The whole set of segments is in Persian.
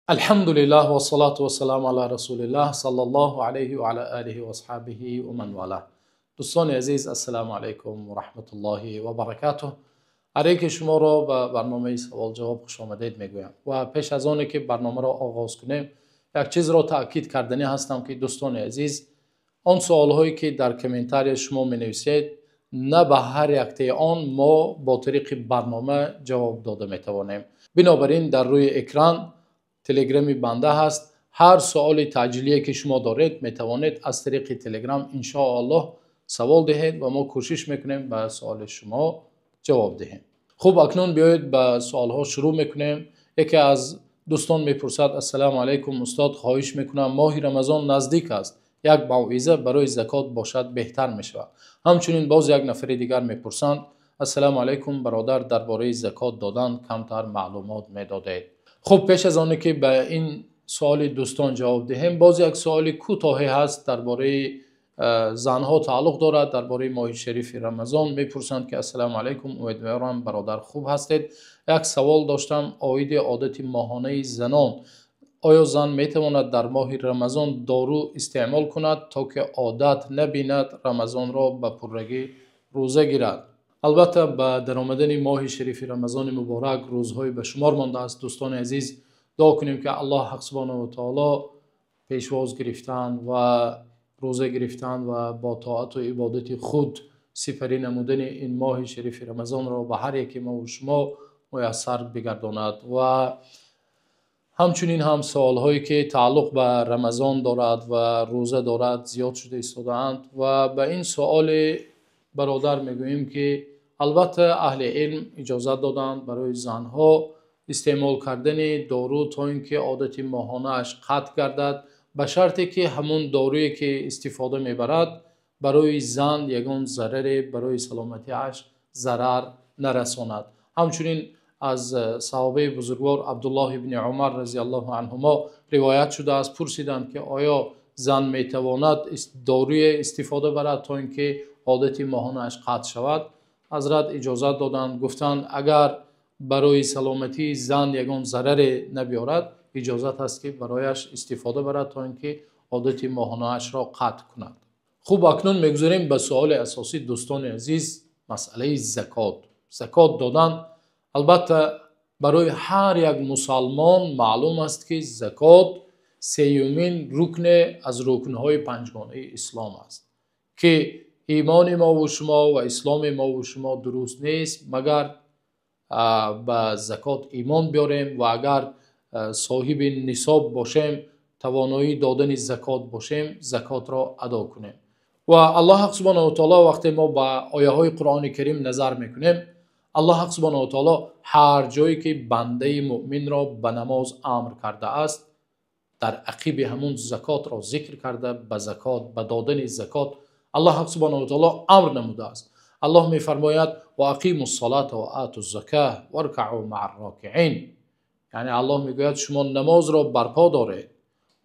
الحمد لله والصلاة والسلام على رسول الله صلی الله علیه و علی آله و اصحابه و من والاه. دوستان عزیز، السلام علیکم و رحمت الله و برکاته. علیک شما را به برنامه سوال جواب خوش آمدید میگویم و پیش از آنی که برنامه را آغاز کنیم یک چیز را تاکید کردنی هستم که دوستان عزیز، آن سوال هایی که در کامنتاری شما می نویسید نه به هر یک آن ما با طریق برنامه جواب داده می توانیم. بنابراین در روی اکران تلگرامی بنده هست. هر سوال تعجیلی که شما دارید می توانید از طریق تلگرام ان شاء الله سوال دهید و ما کوشش میکنیم به سوال شما جواب دهیم. خب اکنون بیایید به سوال ها شروع میکنیم. یکی از دوستان میپرسد: السلام علیکم استاد، خواهش میکنم ماه رمضان نزدیک است، یک موعظه برای زکات باشد بهتر میشود. همچنین باز یک نفر دیگر میپرسند: السلام علیکم برادر، درباره زکات دادن کمتر معلومات میدادید. خب پیش از آنکه که به این سوال دوستان جواب دهیم، باز یک سوال کوتاهی هست درباره زنها تعلق دارد. درباره ماه شریف رمضان میپرسند که السلام علیکم، امیدوارم برادر خوب هستید. یک سوال داشتم، عاید عادت ماهانه زنان، آیا زن میتواند در ماه رمضان دارو استعمال کند تا که عادت نبیند رمضان را به پرگی روزه گیرد؟ البته با در آمدن ماه شریف رمضان مبارک روزهای به شمار مانده است. دوستان عزیز، دعا کنیم که الله حق سبحانه و تعالی پیشواز گرفتن و روزه گرفتن و با طاعت و عبادت خود سپری نمودن این ماه شریف رمضان را به هر یکی ما و شما میسر بگرداند. و همچنین هم سوال هایی که تعلق به رمضان دارد و روزه دارد زیاد شده ایستادند و به این سوال برادر میگوییم که البته اهل علم اجازه دادند برای زنها استعمال کردن دارو تا اینکه عادت ماهانه اش قطع گردد، به شرطی که همون دارویی که استفاده میبرد برای زن یگان ضرر برای سلامتی اش ضرر نرساند. همچنین از صحابه بزرگوار عبدالله ابن عمر رضی الله عنهما روایت شده است، پرسیدند که آیا زن میتواند داروی استفاده برد تا اینکه عادت ماهانه اش قطع شود؟ حضرت اجازه دادند، گفتند اگر برای سلامتی زن یگان ضرر نبیارد اجازت است که برایش استفاده برد تا اینکه عادت ماهانه اش را قطع کند. خوب اکنون میگذاریم به سوال اساسی دوستان عزیز، مسئله زکات. زکات دادن البته برای هر یک مسلمان معلوم است که زکات سیومین رکن از رکنهای پنجگانه اسلام است که ایمان ما و شما و اسلام ما و شما درست نیست مگر به زکات ایمان بیاریم و اگر صاحب نصاب باشیم، توانایی دادن زکات باشیم، زکات را ادا کنیم. و الله حق سبحانه و تعالی وقتی ما با آیه های قرآن کریم نظر میکنیم، الله حق سبحانه و تعالی هر جایی که بنده مؤمن را به نماز امر کرده است در عقیب همون زکات را ذکر کرده، به زکات، به دادن زکات الله حق سبحانه و تعالی امر نموده است. الله می فرماید و اقیموا الصلاة و آتوا الزکاه وارکعوا مع الراکعین، یعنی الله میگوید شما نماز را برپا دارید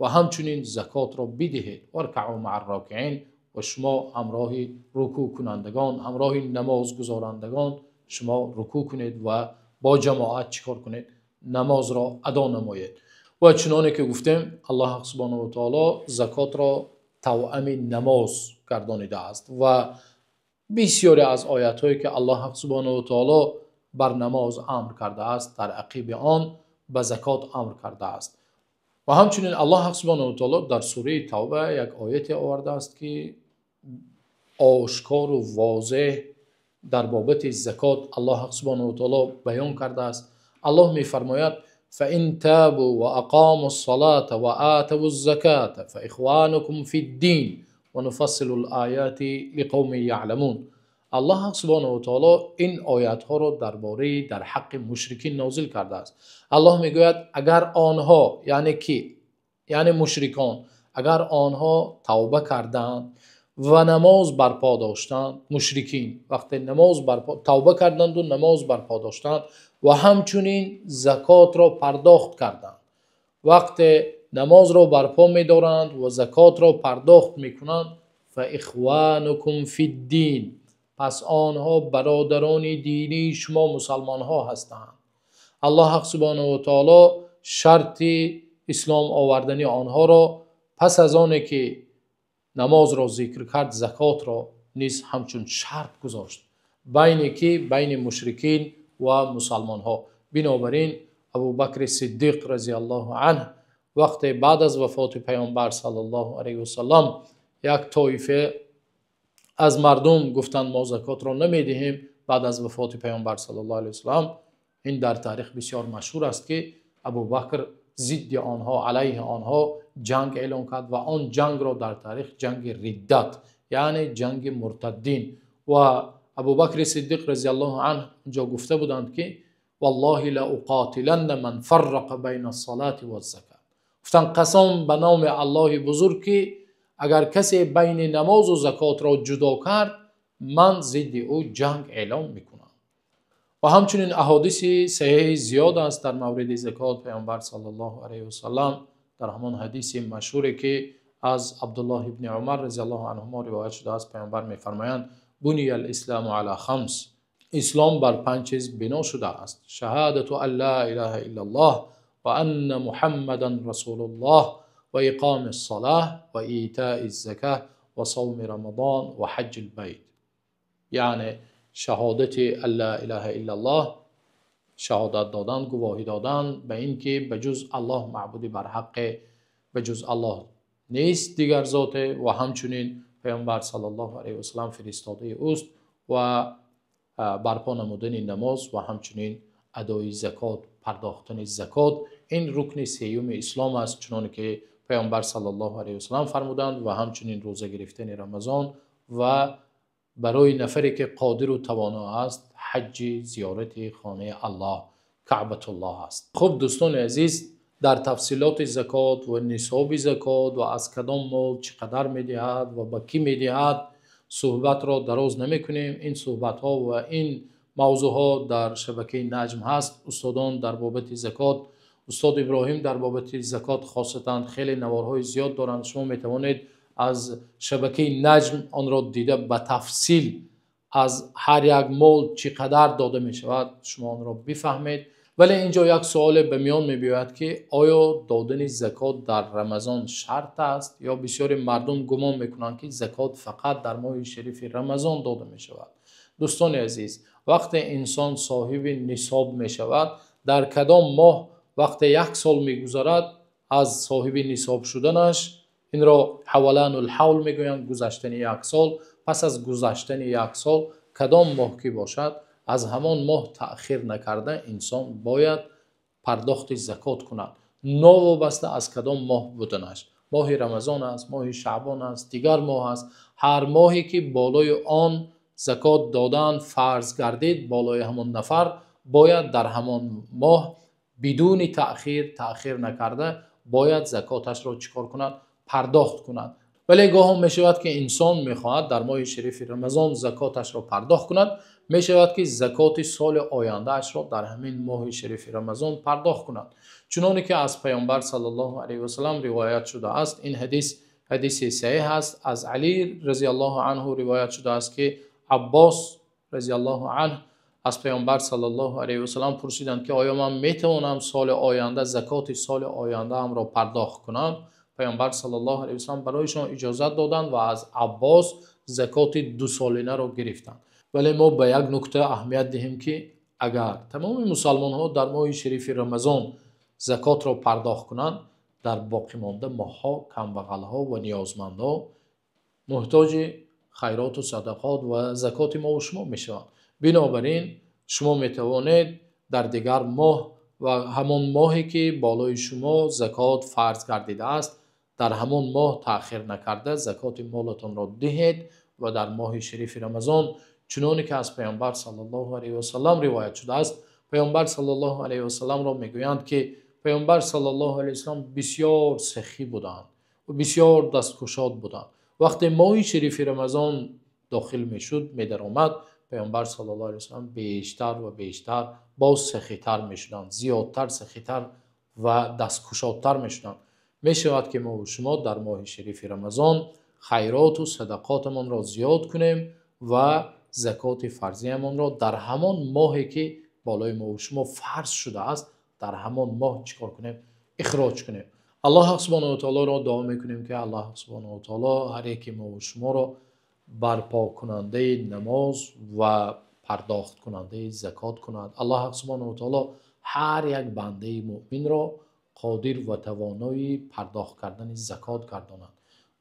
و همچنین زکات را بدهید. وارکعوا مع الراکعین، و شما همراه رکوع کنندگان، همراه نماز گزارندگان شما رکوع کنید و با جماعت چیکار کنید؟ نماز را ادا نمایید. و چنانه که گفتیم الله حق سبحانه و تعالی زکات را توأم نماز گردانیده است و بسیاری از آیات هایی که الله حق سبحانه و تعالی بر نماز امر کرده است در عقیب آن به زکات امر کرده است. و همچنین الله حق سبحانه و تعالی در سوره توبه یک آیت آورده است که آشکار و واضح در بابت زکات الله حق سبحانه و تعالی بیان کرده است. الله می فرماید فَإِن تَابُوا وَأَقَامُوا الصَّلَاةَ وَآتَوُا الزَّكَاةَ فَإِخْوَانُكُمْ فِي الدِّينِ وَنُفَصِّلُ الْآيَاتِ لِقَوْمٍ یعلمون. الله حق سبحانه و تعالی این آیات ها را در حق مشرکین نازل کرده است. الله میگوید اگر آنها، یعنی کی؟ یعنی مشرکان، اگر آنها توبه کردند و نماز برپا داشتند، مشرکین وقتی توبه کردند و نماز برپا داشتند و همچنین زکات را پرداخت کردند، وقتی نماز را برپا می دارند و زکات را پرداخت می کنند، فاخوانکم فی الدین، پس آنها برادران دینی شما مسلمان ها هستند. الله حق سبحانه و تعالی شرط اسلام آوردنی آنها را پس از آنه که نماز را ذکر کرد زکات را نیز همچون شرط گذاشت بین مشرکین و مسلمان ها. بنابراین ابوبکر صدیق رضی الله عنه وقتی بعد از وفات پیامبر صلی الله علیه و سلم یک طایفه از مردم گفتند ما زکات را نمیدهیم بعد از وفات پیامبر صلی الله علیه و سلم، این در تاریخ بسیار مشهور است که ابوبکر ضد آنها علیه آنها جنگ اعلان کرد و آن جنگ را در تاریخ جنگ ردت یعنی جنگ مرتدین و ابوبکر صدیق رضی الله عنه اونجا گفته بودند که والله لاقاتلن من فرق بین الصلاة و الزکات. گفتند قسم به نام الله بزرگ که اگر کسی بین نماز و زکات را جدا کرد من ضد او جنگ اعلام میکنم. و همچنین احادیث صحیح زیاد است در مورد زکات. پیامبر صلی الله علیه و سلم در همان حدیث مشهوری که از عبدالله ابن عمر رضی الله عنهما روایت شده است پیامبر میفرمایند بنی الاسلام علی خمس، اسلام بر 5 چیز بنا شده است: شهادت ان لا اله الا الله و ان محمدا رسول الله و اقام الصلاه و ایتاء الزکاه و صوم رمضان و حج البیت. یعنی شهادت لا اله الا الله، شهادت دادن، گواهی دادن به این که به جز الله معبودی بر حق به جز الله نیست دیگر ذات و همچنین پیامبر صلی الله علیه و سلم فرستاده اوست و برپا نمودن نماز و همچنین ادای زکات، پرداختن زکات. این رکن سیوم اسلام است چنانکه که پیامبر صلی الله علیه و سلم فرمودند و همچنین روزه گرفتن رمضان و برای نفری که قادر و توانا است حج زیارت خانه الله کعبه الله است. خب دوستان عزیز، در تفصیلات زکات و نصاب زکات و از کدام مال چقدر میدهد و با کی میدهد صحبت را دراز نمی کنیم. این صحبت ها و این موضوع ها در شبکه نجم هست. استادان در بابت زکات، استاد ابراهیم در بابت زکات خاصتا خیلی نوارهای زیاد دارند. شما می توانید از شبکه نجم آن را دیده به تفصیل از هر یک مال چقدر داده می شود شما آن را بفهمید. ولی اینجا یک سوال به میان می بیاید که آیا دادن زکات در رمضان شرط است؟ یا بسیاری مردم گمان میکنند که زکات فقط در ماه شریف رمضان داده می شود. دوستان عزیز، وقتی انسان صاحب نصاب می شود در کدام ماه وقتی 1 سال می گذرد از صاحب نصاب شدنش، این را حولان الحول میگویند، گذشتن 1 سال. پس از گذشتن 1 سال کدام ماه که باشد از همان ماه تأخیر نکرده انسان باید پرداخت زکات کند، نوابسته از کدام ماه بودنش. ماه رمضان است، ماه شعبان است، دیگر ماه است. هر ماهی که بالای آن زکات دادن فرض گردید بالای همان نفر باید در همان ماه بدون تأخیر نکرده باید زکاتش را چیکار کند؟ پرداخت کند. ولی گاه می شود که انسان می خواهد در ماه شریف رمضان زکاتش را پرداخت کند، می شود که زکات سال آینده اش را در همین ماه شریف رمضان پرداخت کند. چنانه که از پیامبر صلی الله علیه و سلم روایت شده است. این حدیث صحیح است. از علی رضی الله عنه روایت شده است که عباس رضی الله عنه از پیامبر صلی الله علیه و سلم پرسیدند که آیا من می توانم سال آینده زکات سال آینده ام را پرداخت کنم؟ پیامبر صلی الله علیه و سلم برایشان اجازت دادند و از عباس زکات 2 سالانه را گرفتند. ولی ما به یک نکته اهمیت دهیم که اگر تمام مسلمان ها در ماه شریف رمضان زکات را پرداخت کنند، در باقی مانده ماه ها کمبغل ها و نیازمند ها محتاج خیرات و صدقات و زکات ما و شما می شوند. بنابراین شما می توانید در دیگر ماه و همان ماهی که بالای شما زکات فرض گردیده است در همان ماه تأخیر نکرده زکات مالتان را دهید و در ماه شریف رمضان چنانه که از پیامبر صلی الله علیه و سلم روایت شده است. پیامبر صلی الله علیه و سلم را میگویند که پیامبر صلی الله علیه و سلم بسیار سخی بودند و بسیار دستگشاد بودند. وقتی ماه شریف رمضان داخل میشد می‌درآمد پیامبر صلی الله علیه و سلم بیشتر و بیشتر باز سخی‌تر میشدند، زیادتر سخی‌تر و دستگشادتر میشدند. می شود که ما و شما در ماه شریف رمضان خیرات و صدقاتمان را زیاد کنیم و زکات فرضیمان را در همان ماهی که بالای ما و شما فرض شده است در همان ماه چیکار کنیم؟ اخراج کنیم. الله سبحانه و تعالی را دعا میکنیم که الله سبحانه و تعالی هر یکی ما و شما را برپا کننده نماز و پرداخت کننده زکات کند. الله سبحانه و تعالی هر یک بنده مؤمن را قادر و توانای پرداخت کردن زکات گرداند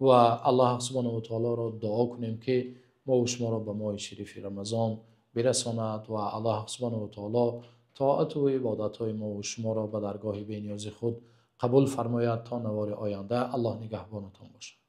و الله سبحانه و تعالی را دعا کنیم که ما و شما را به ماه شریف رمضان برساند و الله سبحانه و تعالی طاعت و عبادت های ما و شما را به درگاه بی‌نیاز خود قبول فرماید تا نوار آینده. الله نگهبانتان باشد.